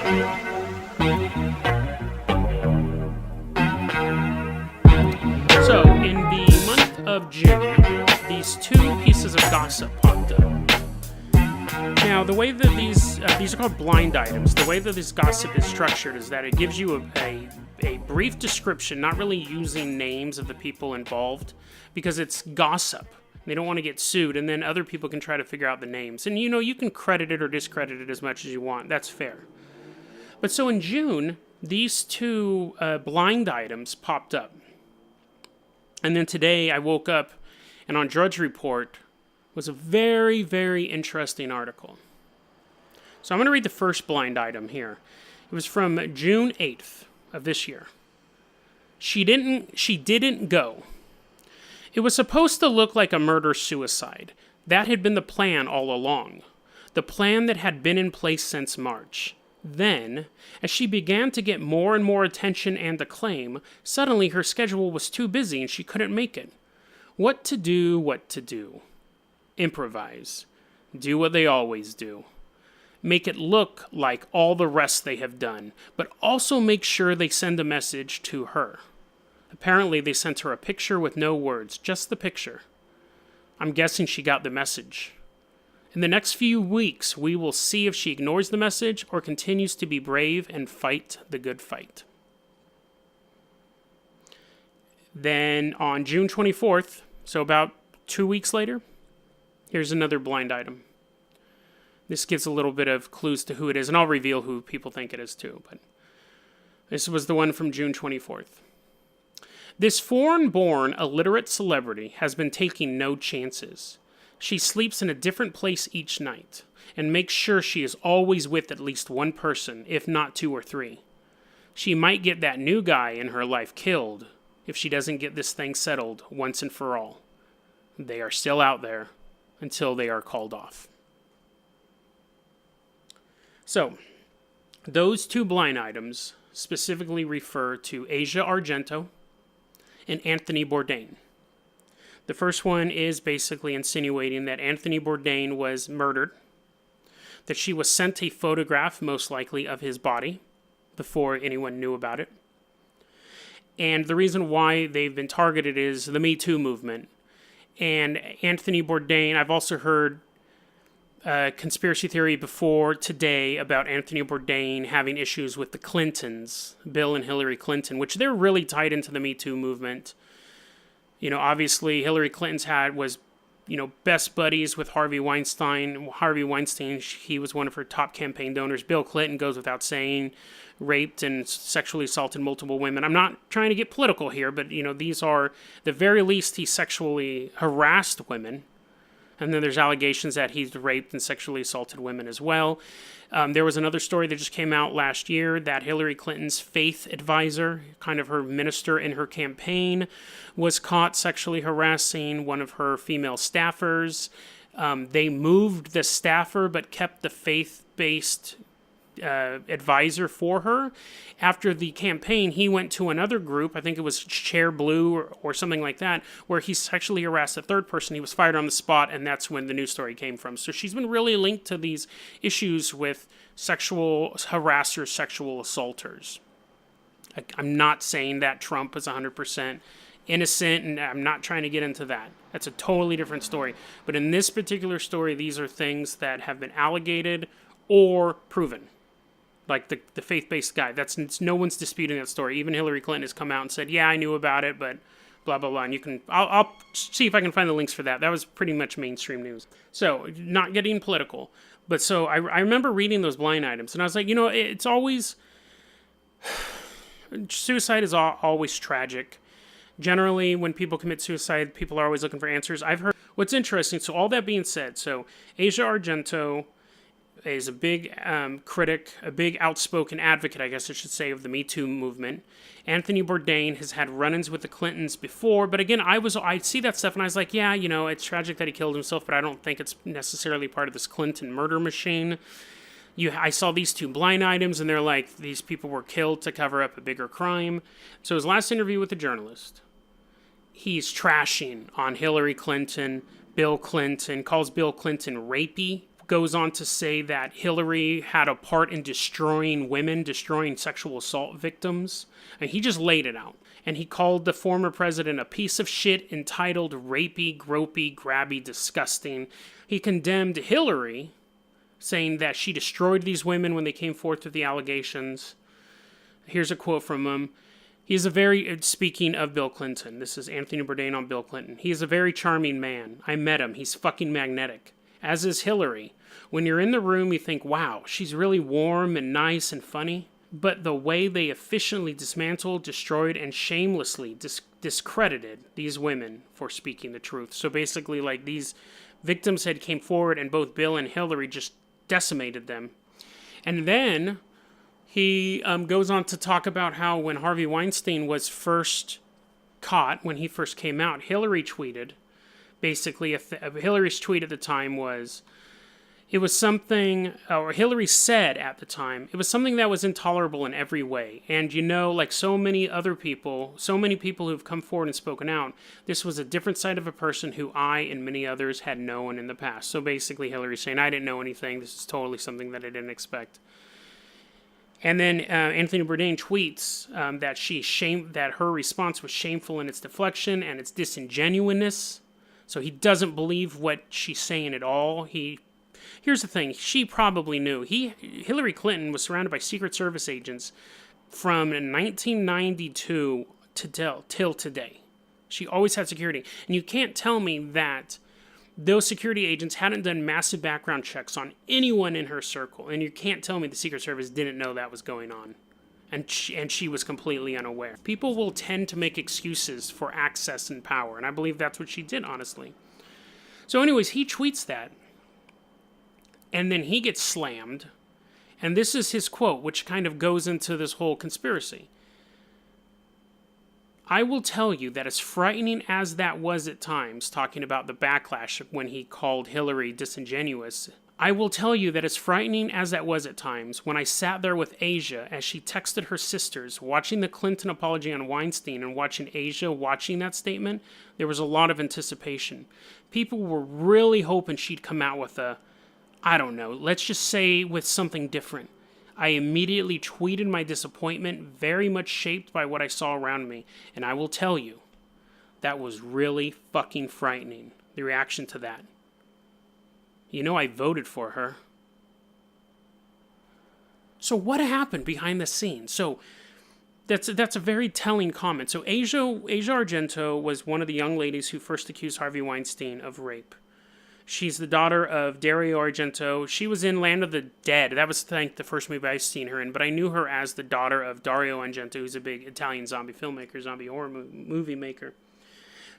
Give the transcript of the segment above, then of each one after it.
So, in the month of June, these two pieces of gossip popped up. Now, the way that these are called blind items, the way that this gossip is structured is that it gives you a brief description, not really using names of the people involved, because it's gossip. They don't want to get sued, and then other people can try to figure out the names. And, you can credit it or discredit it as much as you want. That's fair. But so in June, these two blind items popped up. And then today I woke up, and on Drudge Report was a very, very interesting article. So I'm going to read the first blind item here. It was from June 8th of this year. She didn't go. It was supposed to look like a murder-suicide. That had been the plan all along. The plan that had been in place since March. Then, as she began to get more and more attention and acclaim, suddenly her schedule was too busy and she couldn't make it. What to do? Improvise. Do what they always do. Make it look like all the rest they have done, but also make sure they send a message to her. Apparently, they sent her a picture with no words, just the picture. I'm guessing she got the message. In the next few weeks, we will see if she ignores the message or continues to be brave and fight the good fight. Then on June 24th, so about 2 weeks later, here's another blind item. This gives a little bit of clues to who it is, and I'll reveal who people think it is too. But this was the one from June 24th. This foreign-born, illiterate celebrity has been taking no chances. She sleeps in a different place each night, and makes sure she is always with at least one person, if not 2 or 3. She might get that new guy in her life killed if she doesn't get this thing settled once and for all. They are still out there until they are called off. So, those two blind items specifically refer to Asia Argento and Anthony Bourdain. The first one is basically insinuating that Anthony Bourdain was murdered, that she was sent a photograph, most likely, of his body before anyone knew about it. And the reason why they've been targeted is the Me Too movement. And Anthony Bourdain, I've also heard a conspiracy theory before today about Anthony Bourdain having issues with the Clintons, Bill and Hillary Clinton, which they're really tied into the Me Too movement. Obviously Hillary Clinton's was, best buddies with Harvey Weinstein. Harvey Weinstein, he was one of her top campaign donors. Bill Clinton, goes without saying, raped and sexually assaulted multiple women. I'm not trying to get political here, but, these are, the very least, he sexually harassed women. And then there's allegations that he's raped and sexually assaulted women as well. There was another story that just came out last year that Hillary Clinton's faith advisor, kind of her minister in her campaign, was caught sexually harassing one of her female staffers. They moved the staffer but kept the faith-based advisor for her. After the campaign, he went to another group, I think it was Share Blue or something like that, where he sexually harassed a third person. He was fired on the spot, and that's when the news story came from. So she's been really linked to these issues with sexual harassers, sexual assaulters. I'm not saying that Trump is 100% innocent, and I'm not trying to get into that. That's a totally different story. But in this particular story, these are things that have been alleged or proven. Like the faith-based guy. No one's disputing that story. Even Hillary Clinton has come out and said, yeah, I knew about it, but blah, blah, blah. And I'll see if I can find the links for that. That was pretty much mainstream news. So, not getting political. But so, I remember reading those blind items, and I was like, it's always, suicide is always tragic. Generally, when people commit suicide, people are always looking for answers. I've heard, what's interesting, so all that being said, so Asia Argento is a big critic, a big outspoken advocate, I guess I should say, of the Me Too movement. Anthony Bourdain has had run-ins with the Clintons before, but again, I see that stuff and I was like, yeah, it's tragic that he killed himself, but I don't think it's necessarily part of this Clinton murder machine. I saw these two blind items and they're like, these people were killed to cover up a bigger crime. So his last interview with the journalist, he's trashing on Hillary Clinton, Bill Clinton, calls Bill Clinton rapey, goes on to say that Hillary had a part in destroying women, destroying sexual assault victims. And he just laid it out. And he called the former president a piece of shit, entitled, rapey, gropey, grabby, disgusting. He condemned Hillary, saying that she destroyed these women when they came forth with the allegations. Here's a quote from him. Speaking of Bill Clinton, this is Anthony Bourdain on Bill Clinton. He is a very charming man. I met him. He's fucking magnetic. As is Hillary. When you're in the room, you think, wow, she's really warm and nice and funny. But the way they efficiently dismantled, destroyed, and shamelessly discredited these women for speaking the truth. So basically, like, these victims had came forward, and both Bill and Hillary just decimated them. And then he goes on to talk about how when Harvey Weinstein was first caught, when he first came out, Hillary tweeted, basically, Hillary's tweet at the time was, it was something, or Hillary said at the time, it was something that was intolerable in every way. And you know, like so many other people, so many people who've come forward and spoken out, this was a different side of a person who I and many others had known in the past. So basically Hillary's saying, I didn't know anything, this is totally something that I didn't expect. And then Anthony Bourdain tweets that her response was shameful in its deflection and its disingenuousness. So he doesn't believe what she's saying at all. Here's the thing, she probably knew. Hillary Clinton was surrounded by Secret Service agents from 1992 till today. She always had security. And you can't tell me that those security agents hadn't done massive background checks on anyone in her circle. And you can't tell me the Secret Service didn't know that was going on. And she was completely unaware. People will tend to make excuses for access and power. And I believe that's what she did, honestly. So anyways, he tweets that. And then he gets slammed. And this is his quote, which kind of goes into this whole conspiracy. I will tell you that as frightening as that was at times, talking about the backlash when he called Hillary disingenuous, I will tell you that as frightening as that was at times, when I sat there with Asia as she texted her sisters, watching the Clinton apology on Weinstein and watching Asia watching that statement, there was a lot of anticipation. People were really hoping she'd come out with I don't know, let's just say with something different. I immediately tweeted my disappointment, very much shaped by what I saw around me. And I will tell you, that was really fucking frightening, the reaction to that. You know, I voted for her. So what happened behind the scenes? So that's a very telling comment. So Asia Argento was one of the young ladies who first accused Harvey Weinstein of rape. She's the daughter of Dario Argento. She was in Land of the Dead. That was, I think, the first movie I've seen her in. But I knew her as the daughter of Dario Argento, who's a big Italian zombie filmmaker, zombie horror movie maker.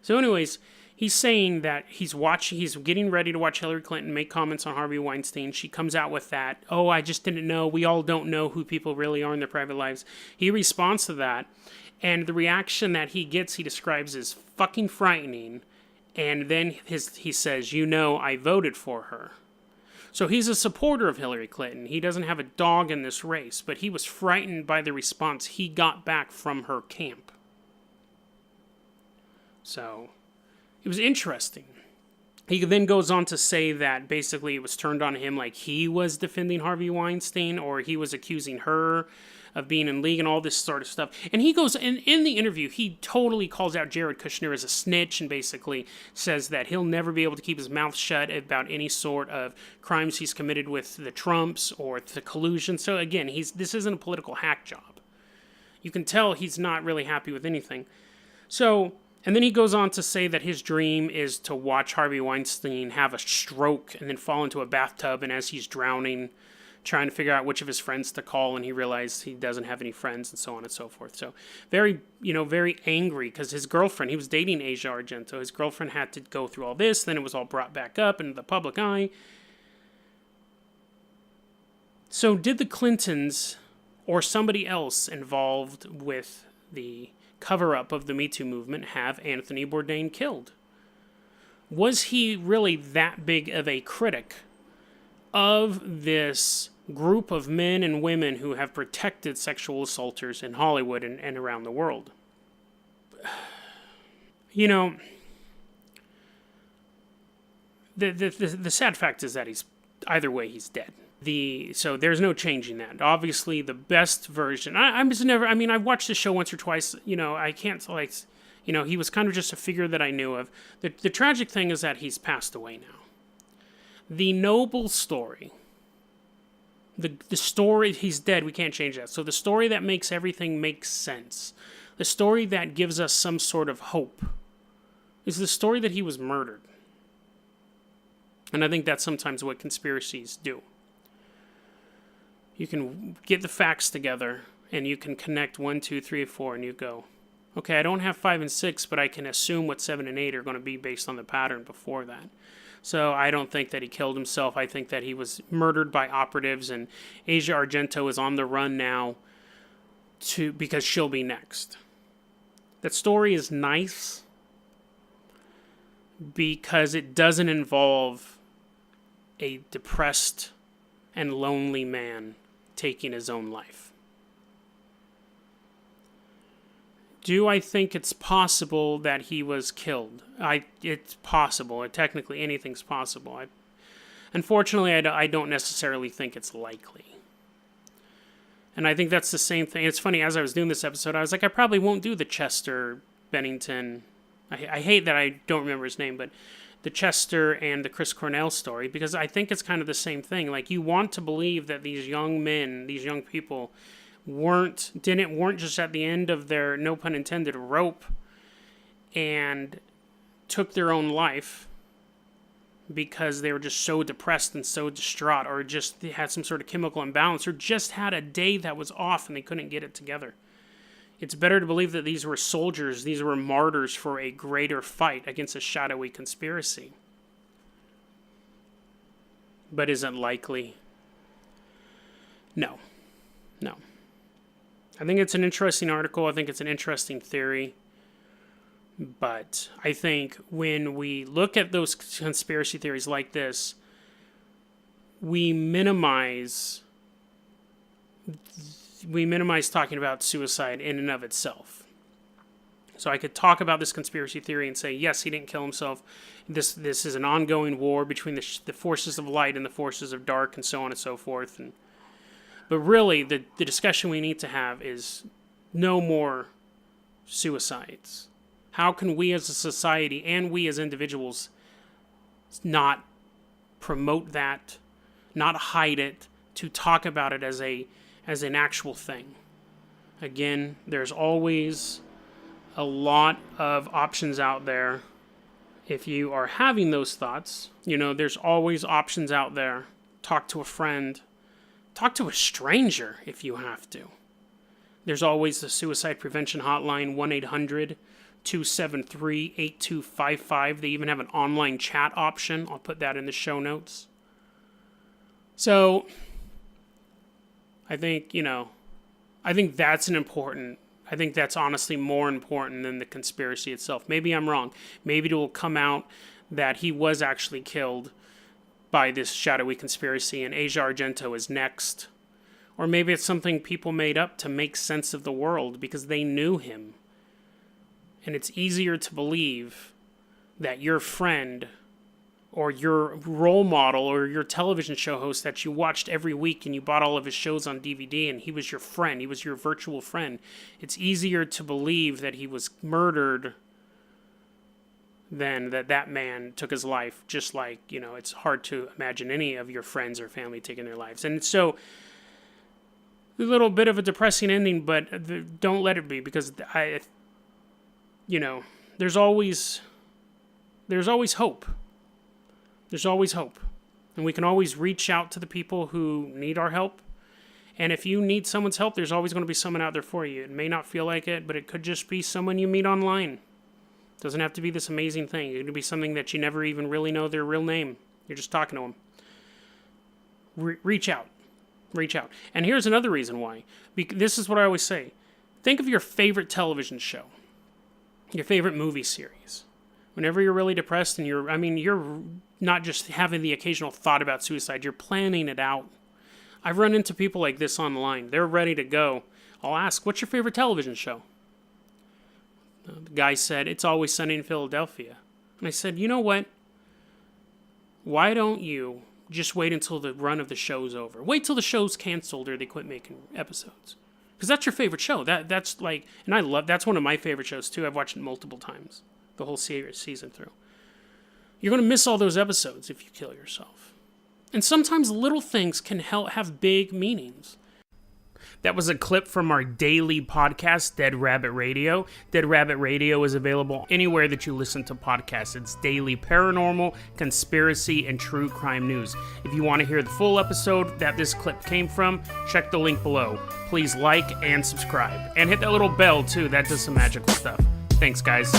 So anyways, he's saying that he's getting ready to watch Hillary Clinton make comments on Harvey Weinstein. She comes out with that, oh, I just didn't know. We all don't know who people really are in their private lives. He responds to that. And the reaction that he gets, he describes as fucking frightening. And then he says, you know, I voted for her. So he's a supporter of Hillary Clinton. He doesn't have a dog in this race, but he was frightened by the response he got back from her camp. So it was interesting. He then goes on to say that basically it was turned on him like he was defending Harvey Weinstein or he was accusing her of being in league and all this sort of stuff. And he goes, and in the interview, he totally calls out Jared Kushner as a snitch and basically says that he'll never be able to keep his mouth shut about any sort of crimes he's committed with the Trumps or the collusion. So again, this isn't a political hack job. You can tell he's not really happy with anything. So, and then he goes on to say that his dream is to watch Harvey Weinstein have a stroke and then fall into a bathtub, and as he's drowning, trying to figure out which of his friends to call, and he realized he doesn't have any friends and so on and so forth. So very angry because his girlfriend, he was dating Asia Argento. His girlfriend had to go through all this. Then it was all brought back up into the public eye. So did the Clintons or somebody else involved with the cover-up of the Me Too movement have Anthony Bourdain killed? Was he really that big of a critic of this group of men and women who have protected sexual assaulters in Hollywood and around the world? You know, the sad fact is that either way, he's dead. So there's no changing that. Obviously, the best version. I'm just never. I mean, I've watched the show once or twice. I can't like. He was kind of just a figure that I knew of. The tragic thing is that he's passed away now. The noble story. The story, he's dead. We can't change that. So the story that makes everything make sense. The story that gives us some sort of hope is the story that he was murdered. And I think that's sometimes what conspiracies do. You can get the facts together, and you can connect 1, 2, 3, 4, and you go, okay, I don't have 5 and 6, but I can assume what 7 and 8 are going to be based on the pattern before that. So I don't think that he killed himself. I think that he was murdered by operatives, and Asia Argento is on the run now because she'll be next. That story is nice because it doesn't involve a depressed and lonely man taking his own life. Do I think it's possible that he was killed? It's possible. Technically, anything's possible. Unfortunately, I don't necessarily think it's likely. And I think that's the same thing. It's funny, as I was doing this episode, I was like, I probably won't do the Chester Bennington. I hate that I don't remember his name, but the Chester and the Chris Cornell story, because I think it's kind of the same thing. Like, you want to believe that these young men, these young people, weren't just at the end of their, no pun intended, rope and took their own life because they were just so depressed and so distraught, or just they had some sort of chemical imbalance, or just had a day that was off and they couldn't get it together. It's better to believe that these were soldiers, these were martyrs for a greater fight against a shadowy conspiracy. But is it likely? No. I think it's an interesting article. I think it's an interesting theory. But I think when we look at those conspiracy theories like this, we minimize talking about suicide in and of itself. So I could talk about this conspiracy theory and say, yes, he didn't kill himself. This is an ongoing war between the forces of light and the forces of dark, and so on and so forth. But really, the discussion we need to have is no more suicides. How can we as a society and we as individuals not promote that, not hide it, to talk about it as an actual thing? Again, there's always a lot of options out there. If you are having those thoughts, there's always options out there. Talk to a friend. Talk to a stranger if you have to. There's always the suicide prevention hotline, 1-800-273-8255. They even have an online chat option. I'll put that in the show notes. So, I think that's I think that's honestly more important than the conspiracy itself. Maybe I'm wrong. Maybe it will come out that he was actually killed by this shadowy conspiracy and Asia Argento is next. Or maybe it's something people made up to make sense of the world because they knew him. And it's easier to believe that your friend or your role model or your television show host that you watched every week and you bought all of his shows on DVD and he was your friend, he was your virtual friend. It's easier to believe that he was murdered than that man took his life, just like, it's hard to imagine any of your friends or family taking their lives. And so, a little bit of a depressing ending, but don't let it be, because there's always hope. There's always hope. And we can always reach out to the people who need our help. And if you need someone's help, there's always going to be someone out there for you. It may not feel like it, but it could just be someone you meet online. It doesn't have to be this amazing thing. It could be something that you never even really know their real name. You're just talking to them. Reach out. Reach out. And here's another reason why. This is what I always say. Think of your favorite television show. Your favorite movie series. Whenever you're really depressed and you're not just having the occasional thought about suicide, you're planning it out. I've run into people like this online. They're ready to go. I'll ask, what's your favorite television show? The guy said, It's Always Sunny in Philadelphia. And I said, you know what? Why don't you just wait until the run of the show's over. Wait till the show's canceled or they quit making episodes. Because that's your favorite show. That's like, and that's one of my favorite shows too. I've watched it multiple times, the whole season through. You're going to miss all those episodes if you kill yourself. And sometimes little things can have big meanings. That was a clip from our daily podcast, Dead Rabbit Radio. Dead Rabbit Radio is available anywhere that you listen to podcasts. It's daily paranormal, conspiracy, and true crime news. If you want to hear the full episode that this clip came from, check the link below. Please like and subscribe. And hit that little bell, too. That does some magical stuff. Thanks, guys.